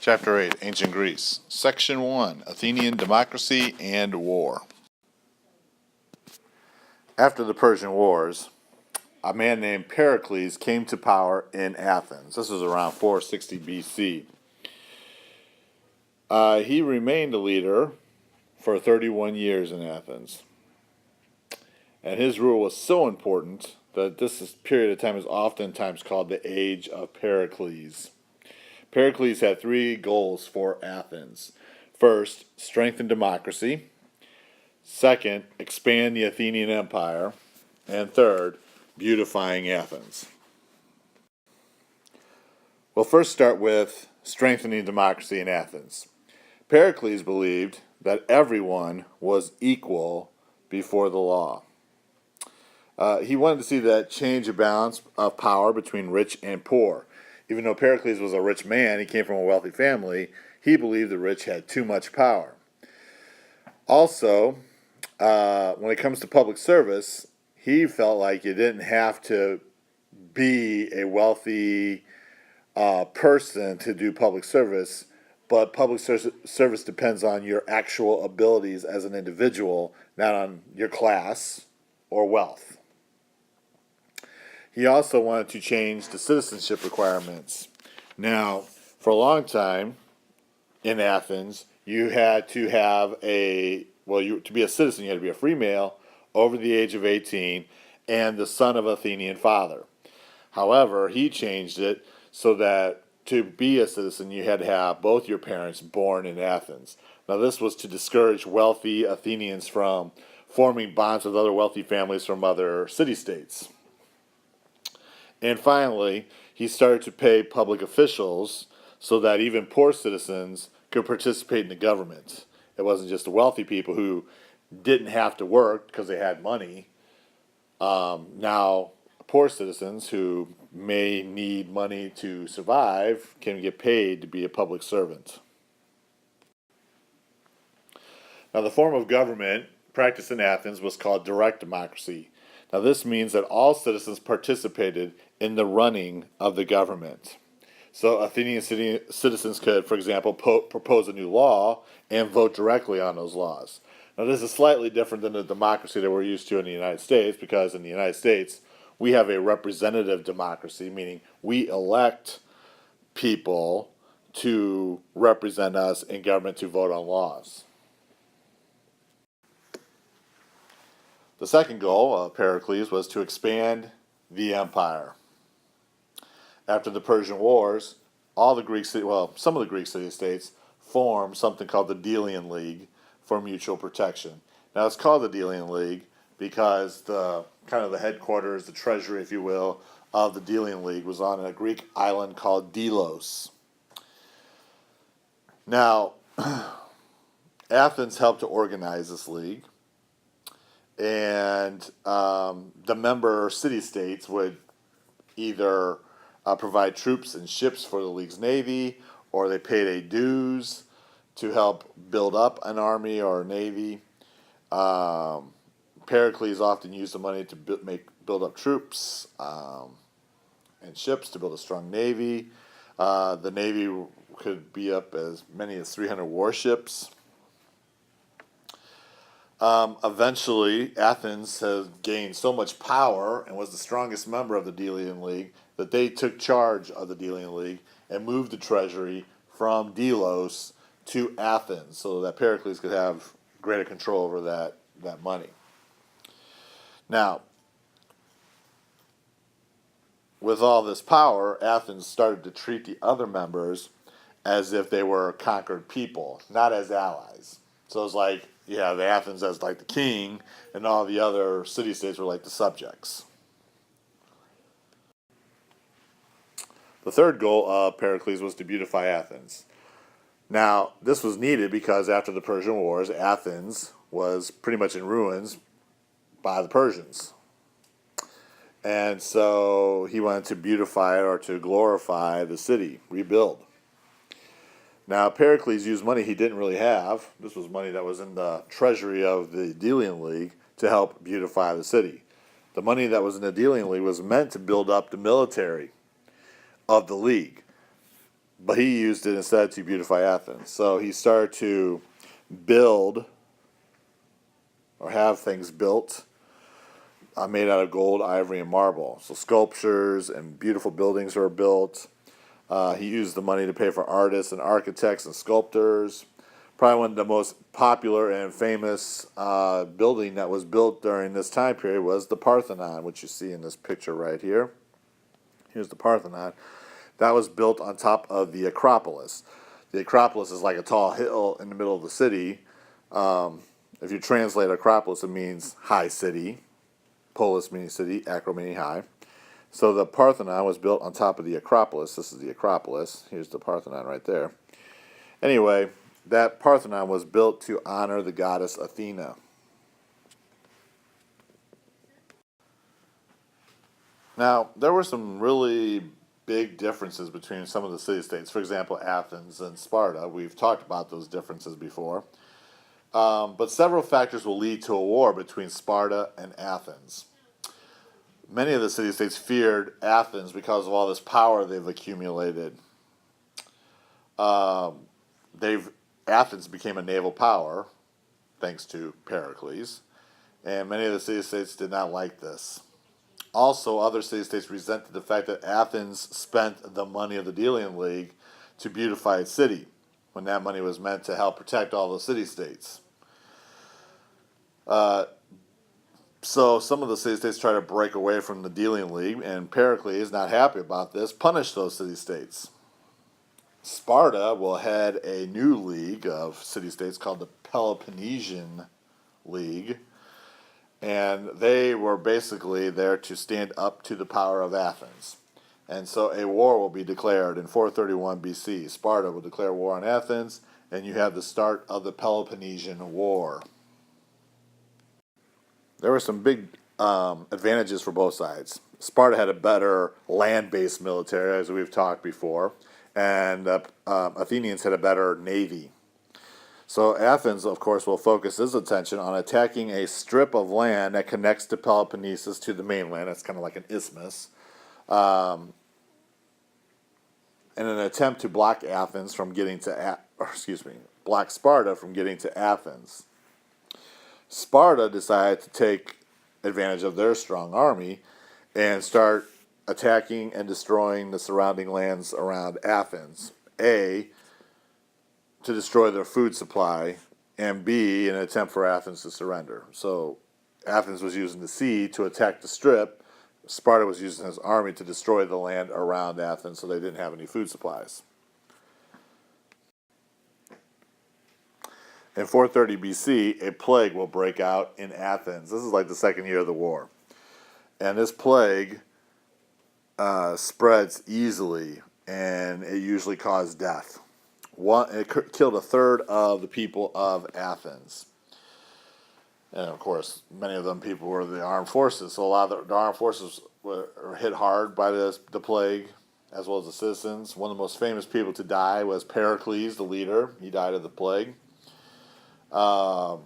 Chapter 8, Ancient Greece. Section 1, Athenian Democracy and War. After the Persian Wars, a man named Pericles came to power in Athens. This was around 460 BC. He remained a leader for 31 years in Athens. And his rule was so important that this period of time is oftentimes called the Age of Pericles. Pericles had three goals for Athens. First, strengthen democracy. Second, expand the Athenian Empire. And third, beautifying Athens. We'll first start with strengthening democracy in Athens. Pericles believed that everyone was equal before the law. He wanted to see that change of balance of power between rich and poor. Even though Pericles was a rich man, he came from a wealthy family, he believed the rich had too much power. Also, when it comes to public service, he felt like you didn't have to be a wealthy person to do public service, but public service depends on your actual abilities as an individual, not on your class or wealth. He also wanted to change the citizenship requirements. Now, for a long time in Athens, you had to have to be a citizen, you had to be a free male over the age of 18 and the son of an Athenian father. However, he changed it so that to be a citizen, you had to have both your parents born in Athens. Now, this was to discourage wealthy Athenians from forming bonds with other wealthy families from other city-states. And finally, he started to pay public officials so that even poor citizens could participate in the government. It wasn't just the wealthy people who didn't have to work because they had money. Now, poor citizens who may need money to survive can get paid to be a public servant. Now, the form of government practiced in Athens was called direct democracy. Now, this means that all citizens participated in the running of the government. So Athenian citizens could, for example, propose a new law and vote directly on those laws. Now, this is slightly different than the democracy that we're used to in the United States, because in the United States, we have a representative democracy, meaning we elect people to represent us in government to vote on laws. The second goal of Pericles was to expand the empire. After the Persian Wars, some of the Greek city-states formed something called the Delian League for mutual protection. Now, it's called the Delian League because the headquarters, the treasury, if you will, of the Delian League was on a Greek island called Delos. Now, Athens helped to organize this league, and the member city-states would either provide troops and ships for the league's navy, or they paid a dues to help build up an army or a navy. Pericles often used the money to build up troops and ships to build a strong navy. The navy could be up as many as 300 warships. Eventually, Athens has gained so much power and was the strongest member of the Delian League that they took charge of the Delian League and moved the treasury from Delos to Athens so that Pericles could have greater control over that money. Now, with all this power, Athens started to treat the other members as if they were conquered people, not as allies. So it's like, you have Athens as like the king, and all the other city-states were like the subjects. The third goal of Pericles was to beautify Athens. Now, this was needed because after the Persian Wars, Athens was pretty much in ruins by the Persians. And so he wanted to beautify it or to glorify the city, rebuild. Now, Pericles used money he didn't really have. This was money that was in the treasury of the Delian League to help beautify the city. The money that was in the Delian League was meant to build up the military of the league. but he used it instead to beautify Athens. So he started to build or have things built made out of gold, ivory, and marble. So sculptures and beautiful buildings were built. He used the money to pay for artists and architects and sculptors. Probably one of the most popular and famous building that was built during this time period was the Parthenon, which you see in this picture right here. Here's the Parthenon. That was built on top of the Acropolis. The Acropolis is like a tall hill in the middle of the city. If you translate Acropolis, it means high city. Polis meaning city, acro meaning high. So the Parthenon was built on top of the Acropolis. This is the Acropolis. Here's the Parthenon right there. Anyway, that Parthenon was built to honor the goddess Athena. Now, there were some really big differences between some of the city-states. For example, Athens and Sparta. We've talked about those differences before. But several factors will lead to a war between Sparta and Athens. Many of the city-states feared Athens because of all this power they've accumulated. Athens became a naval power, thanks to Pericles, and many of the city-states did not like this. Also, other city-states resented the fact that Athens spent the money of the Delian League to beautify its city, when that money was meant to help protect all the city-states. So some of the city-states try to break away from the Delian League, and Pericles, not happy about this, punished those city-states. Sparta will head a new league of city-states called the Peloponnesian League, and they were basically there to stand up to the power of Athens. And so a war will be declared in 431 BC. Sparta will declare war on Athens, and you have the start of the Peloponnesian War. There were some big advantages for both sides. Sparta had a better land-based military, as we've talked before, and Athenians had a better navy. So Athens, of course, will focus its attention on attacking a strip of land that connects to Peloponnesus to the mainland. That's kind of like an isthmus. In an attempt to block Athens from getting to, block Sparta from getting to Athens. Sparta decided to take advantage of their strong army and start attacking and destroying the surrounding lands around Athens. A, to destroy their food supply, and B, in an attempt for Athens to surrender. So Athens was using the sea to attack the strip. Sparta was using his army to destroy the land around Athens so they didn't have any food supplies. In 430 BC, a plague will break out in Athens. This is like the second year of the war. And this plague spreads easily, and it usually caused death. It killed a third of the people of Athens. And of course, many of them people were the armed forces. So a lot of the armed forces were hit hard by the plague, as well as the citizens. One of the most famous people to die was Pericles, the leader. He died of the plague. So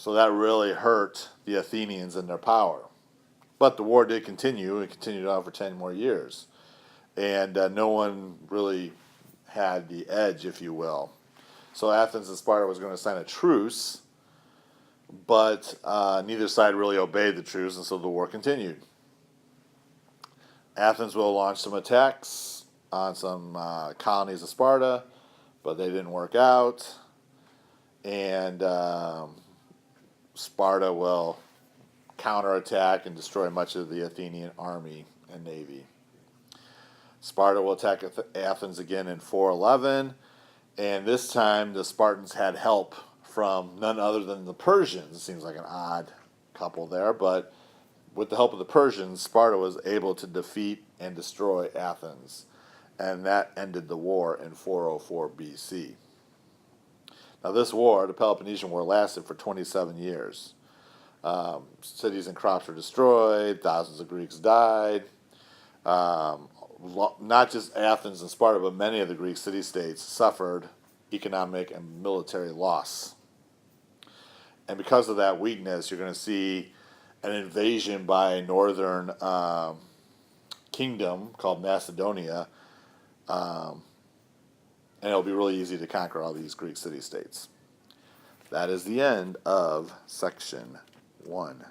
that really hurt the Athenians and their power. But the war did continue. It continued on for 10 more years. And no one really had the edge, if you will. So Athens and Sparta was going to sign a truce, but neither side really obeyed the truce, and so the war continued. Athens will launch some attacks on some colonies of Sparta, but they didn't work out. And Sparta will counterattack and destroy much of the Athenian army and navy. Sparta will attack Athens again in 411, and this time the Spartans had help from none other than the Persians. It seems like an odd couple there, but with the help of the Persians, Sparta was able to defeat and destroy Athens, and that ended the war in 404 BC. Now this war, the Peloponnesian War, lasted for 27 years. Cities and crops were destroyed, thousands of Greeks died. Not just Athens and Sparta, but many of the Greek city-states suffered economic and military loss. And because of that weakness, you're going to see an invasion by a northern kingdom called Macedonia and it'll be really easy to conquer all these Greek city-states. That is the end of section 1.